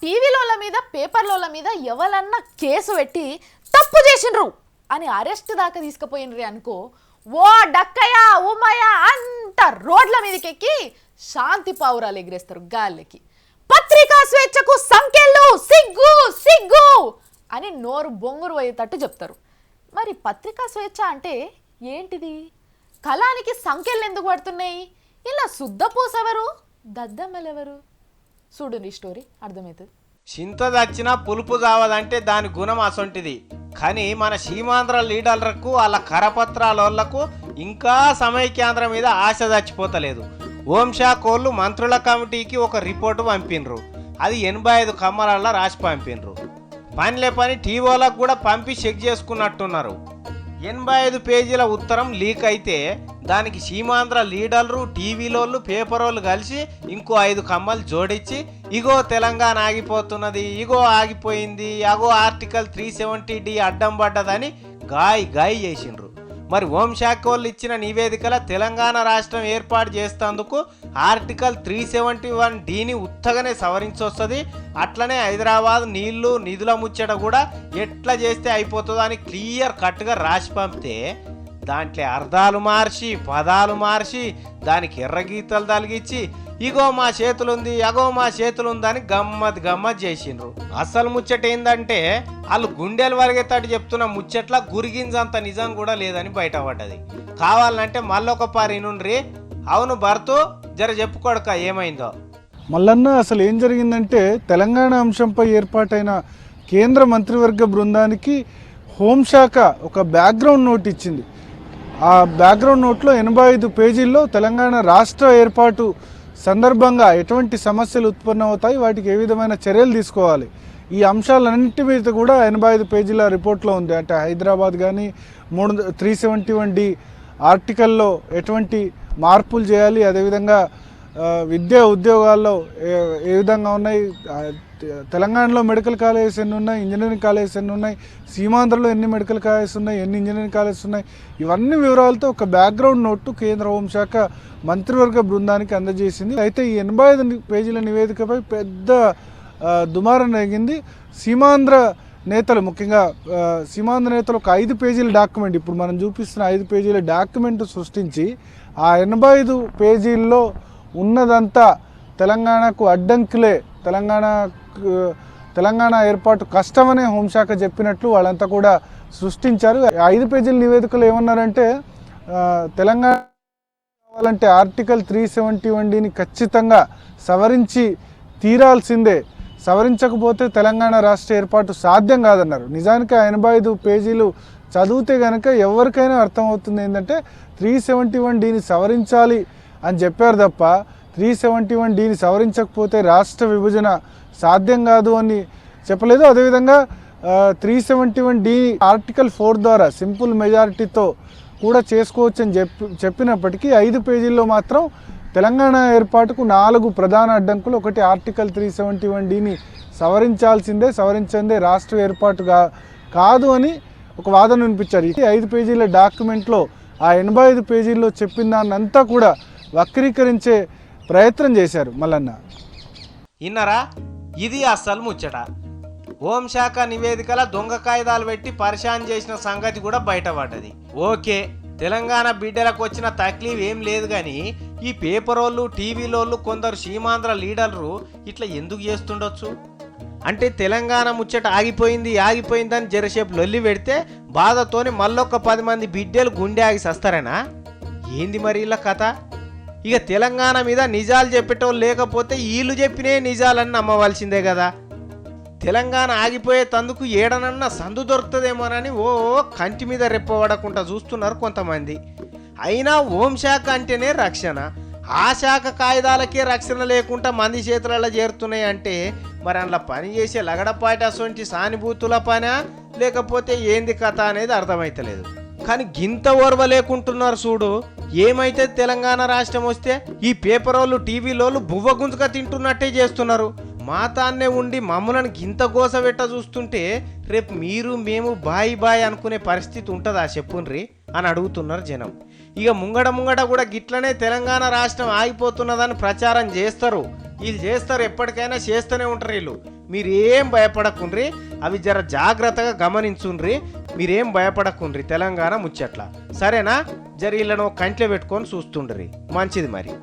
టీవీలోల మీద పేపర్లోల మీద ఎవరన్నా కేసు పెట్టి తప్పు చేసిండ్రు అని అరెస్ట్ దాకా తీసుకుపోయినరి అనుకో, ఓ డక్కయ్య ఉమ్మయ్య అంత రోడ్ల మీదకెక్కి శాంతి పావురాలు ఎగిరేస్తారు గాలికి. పత్రికా స్వేచ్ఛకు సంకెళ్ళు, సిగ్గు సిగ్గు అని నోరు బొంగురు అయ్యేటట్టు చెప్తారు. మరి పత్రికా స్వేచ్ఛ అంటే ఏంటిది? కళానికి సంకెళ్ళు ఎందుకు పడుతున్నాయి? ఇలా శుద్ధపూసెవరు, దద్దమ్మలెవరు? చూడండి స్టోరీ అర్థమవుతుంది. చింత దచ్చినా పులుపు జావదంటే దాని గుణం అసొంటిది. కానీ మన సీమాంధ్ర లీడర్లకు వాళ్ళ కరపత్రాలకు ఇంకా సమైక్యాంధ్ర మీద ఆశ చచ్చిపోతలేదు. హోంశాఖోళ్ళు మంత్రుల కమిటీకి ఒక రిపోర్టు పంపినరు. అది 85 కమ్మరాల్లో రాసి పంపినరు. పనిలే పని టీవోలకు కూడా పంపి చెక్ చేసుకున్నట్టున్నారు. 85 పేజీల ఉత్తరం లీక్ అయితే దానికి సీమాంధ్ర లీడర్లు, టీవీలోళ్ళు, పేపరోళ్ళు కలిసి ఇంకో 5 కమ్మలు జోడించి ఇగో తెలంగాణ ఆగిపోతున్నది, ఇగో ఆగిపోయింది, అగో ఆర్టికల్ 370D అడ్డం పడ్డదని గాయి చేసిండ్రు. మరి హోంశాఖ వాళ్ళు ఇచ్చిన నివేదికల తెలంగాణ రాష్ట్రం ఏర్పాటు చేసేందుకు ఆర్టికల్ 371Dని ఉత్తగానే సవరించొస్తుంది. అట్లనే హైదరాబాద్ నీళ్లు నిధుల ముచ్చట కూడా ఎట్లా చేస్తే అయిపోతుందో అని క్లియర్ కట్గా రాసి పంపితే దాంట్లో అర్థాలు మార్చి పదాలు మార్చి దానికి ఎర్రగీతలు తలిగించి ఇగో మా చేతులుంది, అగో మా చేతులుందని గమ్మత్ చేసిండ్రు. అసలు ముచ్చట ఏందంటే వాళ్ళు గుండెలు వరిగేటట్టు చెప్తున్న ముచ్చట్ల గురిగింజంత నిజం కూడా లేదని బయటపడ్డది. కావాలంటే మళ్ళొక పారి నుండ్రి. అవును భర్తూ, జర చెప్పుకోడక ఏమైందో. మల్లన్న, అసలు ఏం జరిగిందంటే తెలంగాణ అంశంపై ఏర్పాటైన కేంద్ర మంత్రివర్గ బృందానికి హోంశాఖ ఒక బ్యాక్గ్రౌండ్ నోట్ ఇచ్చింది. ఆ బ్యాక్గ్రౌండ్ నోట్లో 85 పేజీల్లో తెలంగాణ రాష్ట్ర ఏర్పాటు సందర్భంగా ఎటువంటి సమస్యలు ఉత్పన్నమవుతాయి, వాటికి ఏ విధమైన చర్యలు తీసుకోవాలి, ఈ అంశాలన్నింటి మీద కూడా 85 పేజీల రిపోర్ట్లో ఉంది. అంటే హైదరాబాద్ కానీ 371D ఆర్టికల్లో ఎటువంటి మార్పులు చేయాలి, అదేవిధంగా విద్యా ఉద్యోగాల్లో ఏ విధంగా ఉన్నాయి, తెలంగాణలో మెడికల్ కాలేజెస్ ఎన్ని ఉన్నాయి, ఇంజనీరింగ్ కాలేజెస్ ఎన్ని ఉన్నాయి, సీమాంధ్రలో ఎన్ని మెడికల్ కాలేజెస్ ఉన్నాయి, ఎన్ని ఇంజనీరింగ్ కాలేజెస్ ఉన్నాయి, ఇవన్నీ వివరాలతో ఒక బ్యాక్గ్రౌండ్ నోటు కేంద్ర హోంశాఖ మంత్రివర్గ బృందానికి అందజేసింది. అయితే ఈ 85 పేజీల నివేదికపై పెద్ద దుమారం జరిగింది. సీమాంధ్ర నేతలు, ముఖ్యంగా సీమాంధ్ర నేతలు ఒక 5 పేజీల డాక్యుమెంట్, ఇప్పుడు మనం చూపిస్తున్న 5 పేజీల డాక్యుమెంట్ సృష్టించి ఆ 85 పేజీల్లో ఉన్నదంతా తెలంగాణకు అడ్డంకులే, తెలంగాణ ఏర్పాటు కష్టమనే హోంశాఖ చెప్పినట్లు వాళ్ళంతా కూడా సృష్టించారు. 5 పేజీల నివేదికలు ఏమన్నారంటే తెలంగాణ కావాలంటే ఆర్టికల్ 371Dని ఖచ్చితంగా సవరించి తీరాల్సిందే, సవరించకపోతే తెలంగాణ రాష్ట్ర ఏర్పాటు సాధ్యం కాదన్నారు. నిజానికి 85 పేజీలు చదివితే కనుక ఎవరికైనా అర్థమవుతుంది ఏంటంటే 371Dని సవరించాలి అని చెప్పారు తప్ప 371Dని సవరించకపోతే రాష్ట్ర విభజన సాధ్యం కాదు అని చెప్పలేదు. అదేవిధంగా 371D ఆర్టికల్ 4 ద్వారా సింపుల్ మెజారిటీతో కూడా చేసుకోవచ్చు అని చెప్పినప్పటికీ 5 పేజీల్లో మాత్రం తెలంగాణ ఏర్పాటుకు 4 ప్రధాన అడ్డంకులు. ఒకటి, ఆర్టికల్ 371Dని సవరించందే రాష్ట్ర ఏర్పాటు కాదు అని ఒక వాదన వినిపించారు. ఈ 5 పేజీల డాక్యుమెంట్లో ఆ 85 పేజీల్లో చెప్పిన దాన్నంతా కూడా వక్రీకరించే ప్రయత్నం చేశారు. మల్లన్న, ఇన్నరా, ఇది అస్సలు ముచ్చట. హోంశాఖ నివేదికల దొంగ కాయిదాలు పెట్టి పరిశాన్ చేసిన సంగతి కూడా బయటపడ్డది. ఓకే, తెలంగాణ బిడ్డలకు వచ్చిన తక్లీఫ్ ఏం లేదు కానీ ఈ పేపరోళ్ళు, టీవీలోళ్ళు, కొందరు సీమాంధ్ర లీడర్లు ఇట్లా ఎందుకు చేస్తుండొచ్చు? అంటే తెలంగాణ ముచ్చట ఆగిపోయిందని జరసేపు లొల్లి పెడితే బాధతోని మళ్ళొక్క 10 మంది బిడ్డలు గుండె ఆగి సస్తారేనా? ఏంది మరి ఇలా కథ? ఇక తెలంగాణ మీద నిజాలు చెప్పేటోళ్ళు లేకపోతే వీళ్ళు చెప్పినే నిజాలని నమ్మవలసిందే కదా. తెలంగాణ ఆగిపోయే తందుకు ఏడనన్నా సందు దొరుకుతుందేమోనని కంటి మీద రెప్పబడకుండా చూస్తున్నారు కొంతమంది. అయినా హోంశాఖ అంటేనే రక్షణ, ఆ శాఖ కాయిదాలకే రక్షణ లేకుండా మంది చేతులలో చేరుతున్నాయి అంటే మరి అందులో పనిచేసే లగడపాటి అసొంటి సానుభూతుల పనా లేకపోతే ఏంది కథ అనేది అర్థమైతలేదు. కానీ గింత ఓర్వ లేకుంటున్నారు చూడు. ఏమైతే తెలంగాణ రాష్ట్రం వస్తే ఈ పేపరోళ్ళు, టీవీలోళ్ళు బువ్వ గుంజుగా తింటున్నట్టే చేస్తున్నారు. మాతాన్నే ఉండి మమ్మల్ని గింత గోసబెట్ట చూస్తుంటే రేపు మీరు మేము బాయ్ అనుకునే పరిస్థితి ఉంటుందా చెప్పుండ్రి అని అడుగుతున్నారు జనం. ఇక ముంగడ కూడా గిట్లనే తెలంగాణ రాష్ట్రం ఆగిపోతున్నదని ప్రచారం చేస్తారు. వీళ్ళు ఎప్పటికైనా చేస్తూనే ఉంటారు. వీళ్ళు మీరేం భయపడకుండ్రి, అవి జర జాగ్రత్తగా గమనించుండ్రి. మీరేం భయపడకుండ్రి తెలంగాణ ముచ్చట్ల, సరేనా? జర ఇళ్ళను కంట్లో పెట్టుకొని చూస్తుండ్రి, మంచిది మరి.